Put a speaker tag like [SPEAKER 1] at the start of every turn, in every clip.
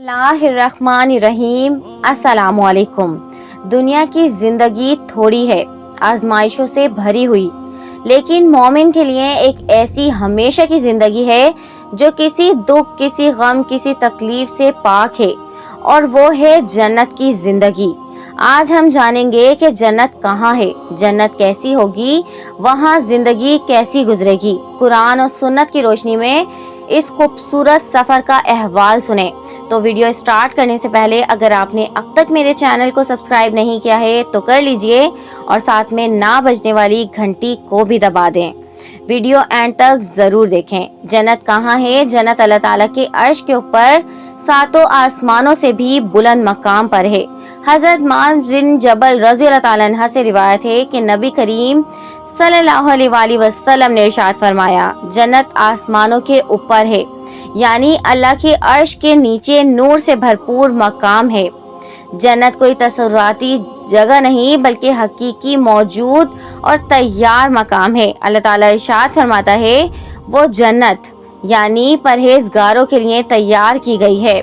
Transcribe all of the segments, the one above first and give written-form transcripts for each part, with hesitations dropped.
[SPEAKER 1] बिस्मिल्लाहिर्रहमानिर्रहीम। अस्सलामुअलैकुम। दुनिया की ज़िंदगी थोड़ी है, आजमाइशों से भरी हुई, लेकिन मोमिन के लिए एक ऐसी हमेशा की ज़िंदगी है जो किसी दुख, किसी गम, किसी तकलीफ से पाक है, और वो है जन्नत की ज़िंदगी। आज हम जानेंगे कि जन्नत कहाँ है, जन्नत कैसी होगी, वहाँ ज़िंदगी कैसी गुजरेगी। कुरान और सुन्नत की रोशनी में इस खूबसूरत सफ़र का अहवाल सुने। तो वीडियो स्टार्ट करने से पहले अगर आपने अब तक मेरे चैनल को सब्सक्राइब नहीं किया है तो कर लीजिए और साथ में ना बजने वाली घंटी को भी दबा दें। वीडियो एंड तक ज़रूर देखें। जन्नत कहाँ है? जन्नत अल्लाह ताला के अर्श के ऊपर सातों आसमानों से भी बुलंद मकाम पर है। हज़रत मुआज़ बिन जबल रज़ी अल्लाह ताला अन्हा से रिवायत है कि नबी करीम सल्लल्लाहु अलैहि वसल्लम ने इरशाद फरमाया, जन्नत आसमानों के ऊपर है, यानी अल्लाह के अर्श के नीचे नूर से भरपूर मकाम है। जन्नत कोई तसव्वुराती जगह नहीं बल्कि हकीकी मौजूद और तैयार मकाम है। अल्लाह ताला इरशाद फरमाता है, वो जन्नत यानी परहेजगारों के लिए तैयार की गई है।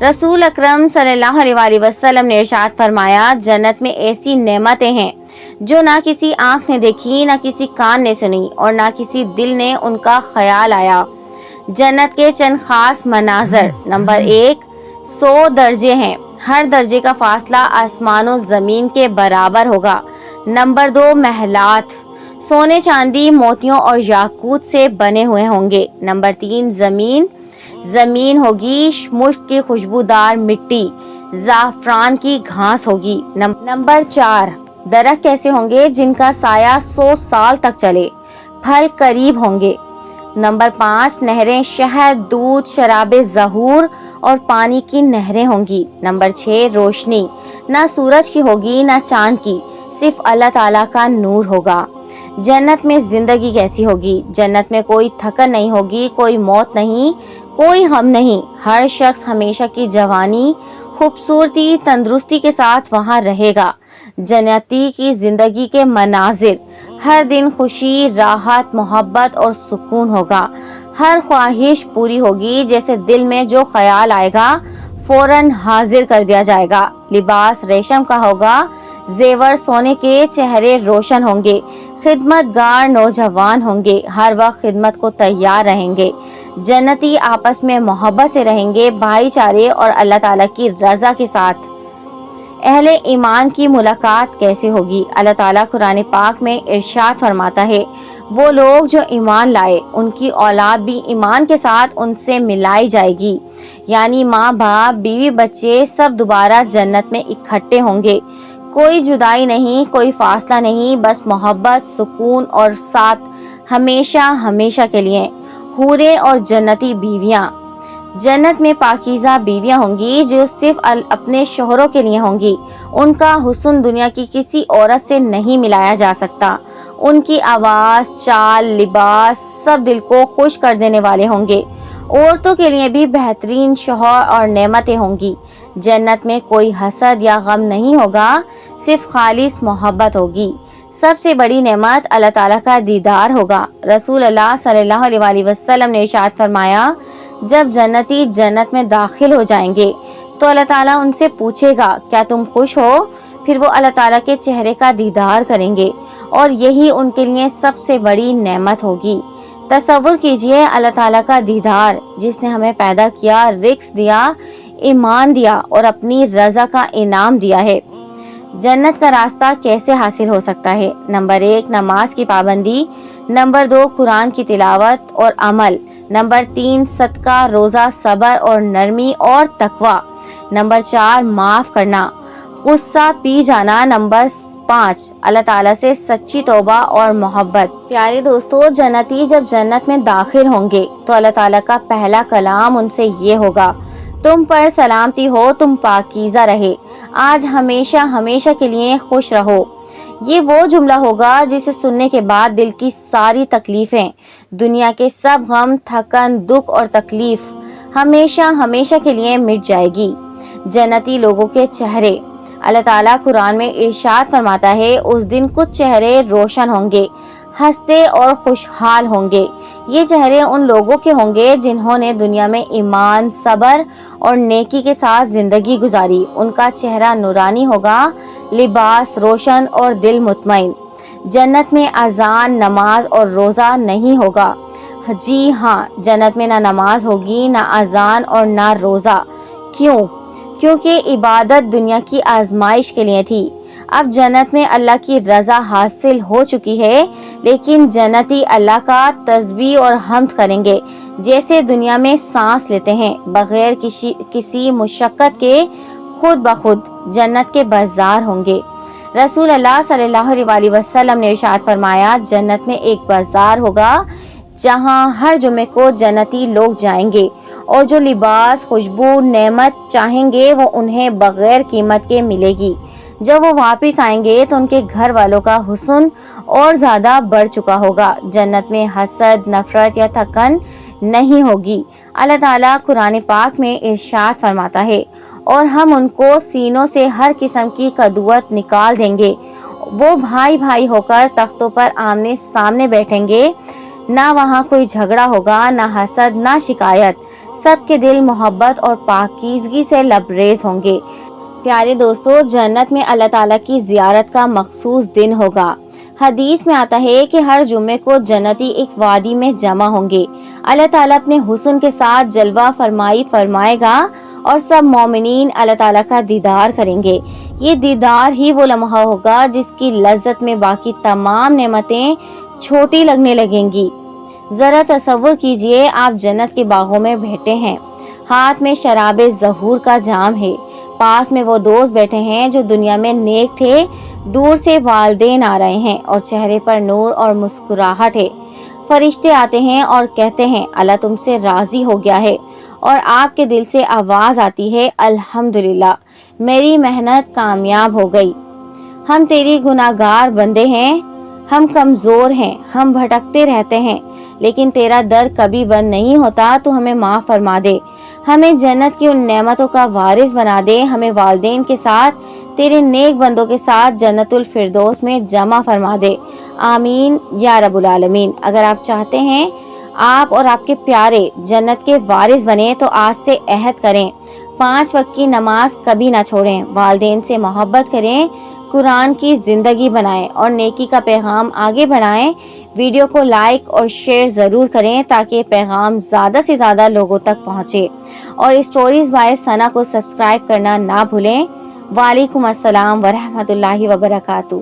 [SPEAKER 1] रसूल अकरम सल्लल्लाहु अलैहि वसल्लम ने इरशाद फरमाया, जन्नत में ऐसी नेमतें हैं जो ना किसी आँख ने देखी, ना किसी कान ने सुनी और ना किसी दिल ने उनका ख्याल आया। जन्नत के चंद खास मनाजर। नंबर 1, 100 दर्जे हैं, हर दर्जे का फासला आसमानों ज़मीन के बराबर होगा। नंबर 2, महलात सोने, चांदी, मोतियों और याकूत से बने हुए होंगे। नंबर 3, ज़मीन होगी मुश्क की खुशबूदार मिट्टी, ज़ाफ़रान की घास होगी। नंबर 4, दरख्त कैसे होंगे जिनका साया 100 साल तक चले, फल करीब होंगे। नंबर 5, नहरें शहद, दूध, शराबे ज़हूर और पानी की नहरें होंगी। नंबर 6, रोशनी ना सूरज की होगी ना चांद की, सिर्फ अल्लाह ताला का नूर होगा। जन्नत में ज़िंदगी कैसी होगी? जन्नत में कोई थकन नहीं होगी, कोई मौत नहीं, कोई गम नहीं। हर शख्स हमेशा की जवानी, खूबसूरती, तंदुरुस्ती के साथ वहाँ रहेगा। जन्नती की ज़िंदगी के मनाजिर, हर दिन खुशी, राहत, मोहब्बत और सुकून होगा। हर ख्वाहिश पूरी होगी, जैसे दिल में जो ख्याल आएगा फौरन हाजिर कर दिया जाएगा। लिबास रेशम का होगा, जेवर सोने के, चेहरे रोशन होंगे, खिदमतगार नौजवान होंगे, हर वक्त खिदमत को तैयार रहेंगे। जन्नती आपस में मोहब्बत से रहेंगे, भाईचारे और अल्लाह ताला की रज़ा के साथ। अहले ईमान की मुलाकात कैसे होगी? अल्लाह ताला कुरान पाक में इरशाद फरमाता है, वो लोग जो ईमान लाए उनकी औलाद भी ईमान के साथ उनसे मिलाई जाएगी, यानी माँ बाप, बीवी, बच्चे सब दोबारा जन्नत में इकट्ठे होंगे। कोई जुदाई नहीं, कोई फासला नहीं, बस मोहब्बत, सुकून और साथ हमेशा हमेशा के लिए। हूरे और जन्नती बीवियाँ। जन्नत में पाकीज़ा बीवियाँ होंगी जो सिर्फ अपने शोहरों के लिए होंगी। उनका हुस्न दुनिया की किसी औरत से नहीं मिलाया जा सकता। उनकी आवाज़, चाल, लिबास सब दिल को खुश कर देने वाले होंगे। औरतों के लिए भी बेहतरीन शौहर और नेमतें होंगी। जन्नत में कोई हसद या गम नहीं होगा, सिर्फ खालिस मोहब्बत होगी। सबसे बड़ी नेमत अल्लाह ताला का दीदार होगा। रसूल अल्लाह सल्लल्लाहु अलैहि वसल्लम ने इरशाद फरमाया, जब जन्नती जन्नत में दाखिल हो जाएंगे तो अल्लाह ताला उनसे पूछेगा, क्या तुम खुश हो? फिर वो अल्लाह ताला के चेहरे का दीदार करेंगे और यही उनके लिए सबसे बड़ी नेमत होगी। तसव्वुर कीजिए अल्लाह ताला का दीदार, जिसने हमें पैदा किया, रिज़्क़ दिया, ईमान दिया और अपनी रज़ा का इनाम दिया है। जन्नत का रास्ता कैसे हासिल हो सकता है? नंबर 1, नमाज की पाबंदी। नंबर 2, कुरान की तिलावत और अमल। नंबर 3, सदका, रोज़ा, सब्र और नरमी और तकवा। नंबर 4, माफ़ करना, गुस्सा पी जाना। नंबर 5, अल्लाह ताला से सच्ची तौबा और मोहब्बत। प्यारे दोस्तों, जन्नती जब जन्नत में दाखिल होंगे तो अल्लाह ताला का पहला कलाम उनसे ये होगा, तुम पर सलामती हो, तुम पाकीज़ा रहे, आज हमेशा हमेशा के लिए खुश रहो। ये वो जुमला होगा जिसे सुनने के बाद दिल की सारी तकलीफ़ें, दुनिया के सब गम, थकन, दुख और तकलीफ़ हमेशा हमेशा के लिए मिट जाएगी। जन्नती लोगों के चेहरे। अल्लाह ताला कुरान में इरशाद फरमाता है, उस दिन कुछ चेहरे रोशन होंगे, हंसते और खुशहाल होंगे, یہ چہرے ان لوگوں کے ہوں گے جنہوں نے دنیا میں ایمان، صبر اور نیکی کے ساتھ زندگی گزاری۔ ان کا چہرہ نورانی ہوگا، لباس روشن اور دل مطمئن۔ جنت میں اذان، نماز اور روزہ نہیں ہوگا۔ جی ہاں، جنت میں نہ نماز ہوگی، نہ اذان اور نہ روزہ۔ کیوں؟ کیونکہ عبادت دنیا کی آزمائش کے لیے تھی۔ اب جنت میں اللہ کی رضا حاصل ہو چکی ہے، لیکن جنتی اللہ کا تسبیح اور حمد کریں گے جیسے دنیا میں سانس لیتے ہیں، بغیر کسی مشقت کے، خود بخود جنت کے بازار ہوں گے۔ رسول اللہ صلی اللہ علیہ وسلم نے ارشاد فرمایا، جنت میں ایک بازار ہوگا جہاں ہر جمعے کو جنتی لوگ جائیں گے، اور جو لباس، خوشبو، نعمت چاہیں گے وہ انہیں بغیر قیمت کے ملے گی۔ جب وہ واپس آئیں گے تو ان کے گھر والوں کا حسن اور زیادہ بڑھ چکا ہوگا۔ جنت میں حسد، نفرت یا تھکن نہیں ہوگی۔ اللہ تعالیٰ قرآن پاک میں ارشاد فرماتا ہے، اور ہم ان کو سینوں سے ہر قسم کی کدوت نکال دیں گے۔ وہ بھائی بھائی ہو کر تختوں پر آمنے سامنے بیٹھیں گے، نہ وہاں کوئی جھگڑا ہوگا، نہ حسد، نہ شکایت۔ سب کے دل محبت اور پاکیزگی سے لبریز ہوں گے۔ پیارے دوستو، جنت میں اللہ تعالیٰ کی زیارت کا مخصوص دن ہوگا۔ حدیث میں آتا ہے کہ ہر جمعے کو جنتی ایک وادی میں جمع ہوں گے۔ اللہ تعالیٰ اپنے حسن کے ساتھ جلوہ فرمائے گا اور سب مومنین اللہ تعالیٰ کا دیدار کریں گے۔ یہ دیدار ہی وہ لمحہ ہوگا جس کی لذت میں باقی تمام نعمتیں چھوٹی لگنے لگیں گی۔ ذرا تصور کیجئے، آپ جنت کے باغوں میں بیٹھے ہیں، ہاتھ میں شراب ظہور کا جام ہے، پاس میں وہ دوست بیٹھے ہیں جو دنیا میں نیک تھے، دور سے والدین آ رہے ہیں اور چہرے پر نور اور مسکراہٹ ہے۔ فرشتے آتے ہیں اور کہتے ہیں اللہ تم سے راضی ہو گیا ہے، اور آپ کے دل سے آواز آتی ہے الحمدللہ، میری محنت کامیاب ہو گئی۔ ہم تیری گناہگار بندے ہیں، ہم کمزور ہیں، ہم بھٹکتے رہتے ہیں، لیکن تیرا در کبھی بند نہیں ہوتا، تو ہمیں معاف فرما دے، ہمیں جنت کی ان نعمتوں کا وارث بنا دے، ہمیں والدین کے ساتھ، تیرے نیک بندوں کے ساتھ جنت الفردوس میں جمع فرما دے، آمین یا رب العالمین۔ اگر آپ چاہتے ہیں آپ اور آپ کے پیارے جنت کے وارث بنیں تو آج سے عہد کریں، 5 وقت کی نماز کبھی نہ چھوڑیں، والدین سے محبت کریں، قرآن کی زندگی بنائیں اور نیکی کا پیغام آگے بڑھائیں۔ ویڈیو کو لائک اور شیئر ضرور کریں تاکہ یہ پیغام زیادہ سے زیادہ لوگوں تک پہنچے، اور اسٹوریز بائی ثنا کو سبسکرائب کرنا نہ بھولیں۔ وعلیکم السلام ورحمۃ اللہ وبرکاتہ۔